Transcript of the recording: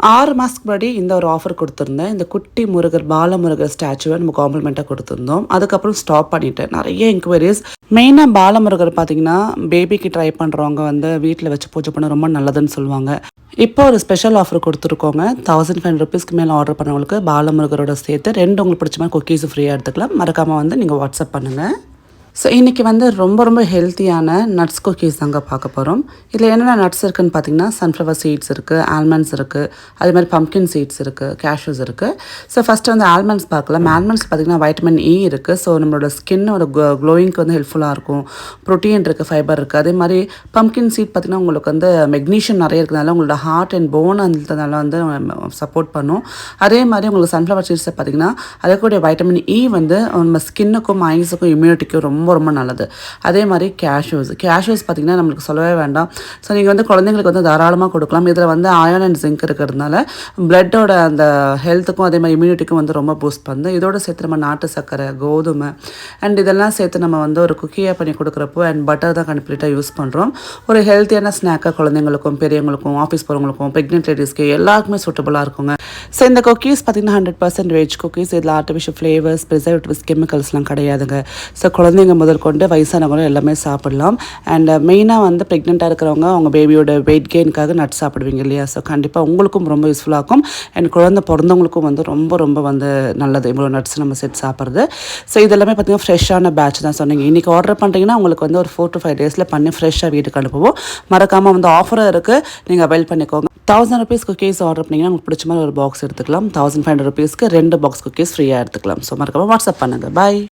6 மாதத்துக்கு முன்னாடி இந்த ஒரு ஆஃபர் கொடுத்துருந்தேன். இந்த குட்டி முருகர் பாலமுருகர் ஸ்டாச்சுவை நம்ம காம்ப்ளிமெண்ட்டாக கொடுத்துருந்தோம். அதுக்கப்புறம் ஸ்டாப் பண்ணிவிட்டேன். நிறைய என்கொயரிஸ். மெயினாக பாலமுருகர் பார்த்தீங்கன்னா பேபிக்கு ட்ரை பண்ணுறவங்க வந்து வீட்டில் வச்சு பூஜை பண்ண ரொம்ப நல்லதுன்னு சொல்லுவாங்க. இப்போ ஒரு ஸ்பெஷல் ஆஃபர் கொடுத்துருக்கோங்க. 1500 ருபீஸ்க்கு மேலே ஆர்டர் பண்ணவங்களுக்கு பாலமுருகரோட சேர்த்து 2 உங்களுக்கு பிடிச்ச மாதிரி குக்கீஸ் ஃப்ரீயாக எடுத்துக்கலாம். மறக்காமல் வந்து நீங்கள் வாட்ஸ்அப் பண்ணுங்கள். ஸோ இன்றைக்கி வந்து ரொம்ப ஹெல்த்தியான நட்ஸ் குக்கீஸ் தாங்க பார்க்க போகிறோம். இதில் என்னென்ன நட்ஸ் இருக்குதுன்னு பார்த்தீங்கன்னா சன்ஃப்ளவர் சீட்ஸ் இருக்குது, ஆல்மண்ட்ஸ் இருக்குது, அதே மாதிரி பம்ப்கின் சீட்ஸ் இருக்குது, கேஷ்யூஸ் இருக்குது. ஸோ ஃபஸ்ட்டு வந்து ஆல்மண்ட்ஸ் பார்க்கலாம். ஆல்மண்ட்ஸ் பார்த்திங்கன்னா வைட்டமின் இ இருக்குது. ஸோ நம்மளோட ஸ்கின்னோட க்ளோயிங்க்கு வந்து ஹெல்ப்ஃபுல்லாக இருக்கும். ப்ரோட்டீன் இருக்குது, ஃபைபர் இருக்குது. அதே மாதிரி பம்ப்கின் சீட் பார்த்திங்கன்னா உங்களுக்கு வந்து மெக்னீஷியம் நிறைய இருக்கிறதுனால உங்களோட ஹார்ட் அண்ட் போன் அந்தனால வந்து சப்போர்ட் பண்ணும். அதே மாதிரி உங்களுக்கு சன்ஃப்ளவர் சீட்ஸை பார்த்திங்கன்னா அதற்குடைய வைட்டமின் இ வந்து நம்ம ஸ்கின்னுக்கும் ஐஸுக்கும் இம்யூனிட்டிக்கும் ரொம்ப நல்லது. அதே மாதிரி கேஷ்யூஸ் பார்த்திங்கன்னா நம்மளுக்கு சொல்லவே வேண்டாம். ஸோ நீங்கள் வந்து குழந்தைங்களுக்கு வந்து தாராளமாக கொடுக்கலாம். இதில் வந்து அயர்ன் அண்ட் ஜிங்க் இருக்கிறதுனால பிளட்டோட அந்த ஹெல்த்துக்கும் அதே மாதிரி இம்யூனிட்டிக்கும் வந்து ரொம்ப பூஸ்ட் பண்ணுது. இதோடு சேர்த்து நம்ம நாட்டு சர்க்கரை, கோதுமை அண்ட் இதெல்லாம் சேர்த்து நம்ம வந்து ஒரு குக்கியாக பண்ணி கொடுக்குறப்போ அண்ட் பட்டர் தான் கம்ப்ளீட்டாக யூஸ் பண்ணுறோம். ஒரு ஹெல்த்தியான ஸ்நாக்காக குழந்தைங்களுக்கும் பெரியவங்களுக்கும் ஆஃபீஸ் போகிறவங்களுக்கும் ப்ரெக்னென்ட் லேடிஸ்க்கு எல்லாருக்குமே சூட்டபுளாக இருக்குங்க. ஸோ இந்த குக்கீஸ் பார்த்திங்கன்னா 100% வெஜ் குக்கீஸ். இதில் ஆர்டிஃபிஷியல் ஃப்ளேவர்ஸ், ப்ரிசர்வேட்டிவ்ஸ், கெமிக்கல்ஸ்லாம் கிடையாதுங்க. ஸோ குழந்தைங்க முதல் கொண்டு வயசானவங்களும் எல்லாமே சாப்பிடலாம். அண்ட் மெயினாக வந்து ப்ரெக்னெண்ட்டாக இருக்கிறவங்க அவங்க பேபியோட வெயிட் கெயினுக்காக நட்ஸ் சாப்பிடுவீங்க இல்லையா? ஸோ கண்டிப்பாக உங்களுக்கும் ரொம்ப யூஸ்ஃபுல்லாக இருக்கும். அண்ட் குழந்தை பிறந்தவங்களுக்கும் வந்து ரொம்ப வந்து நல்லது இவ்வளோ நட்ஸ் நம்ம சேர்த்து சாப்பிட்றது. ஸோ இதெல்லாமே பார்த்திங்கன்னா ஃப்ரெஷ்ஷான பேட்ச் தான் சொன்னீங்க. இன்றைக்கி ஆர்டர் பண்ணுறீங்கன்னா உங்களுக்கு வந்து ஒரு 4 to 5 டேஸில் பண்ணி ஃப்ரெஷ்ஷாக வீட்டுக்கு அனுப்புவோம். மறக்காமல் வந்து ஆஃபரும் இருக்குது, நீங்கள் அவைல் பண்ணிக்கோங்க. 1000 ருபீஸ் குக்கீஸ் ஆர்டர் பண்ணிங்கன்னா உங்களுக்கு பிடிச்ச மாதிரி ஒரு பாக்ஸ் எடுத்துக்கலாம். 1500 ருபீஸ்க்கு 2 பாக்ஸ் குக்கீஸ் ஃப்ரீயாக எடுத்துக்கலாம். ஸோ மறக்காமல் வாட்ஸ்அப் பண்ணுங்கள். பாய்.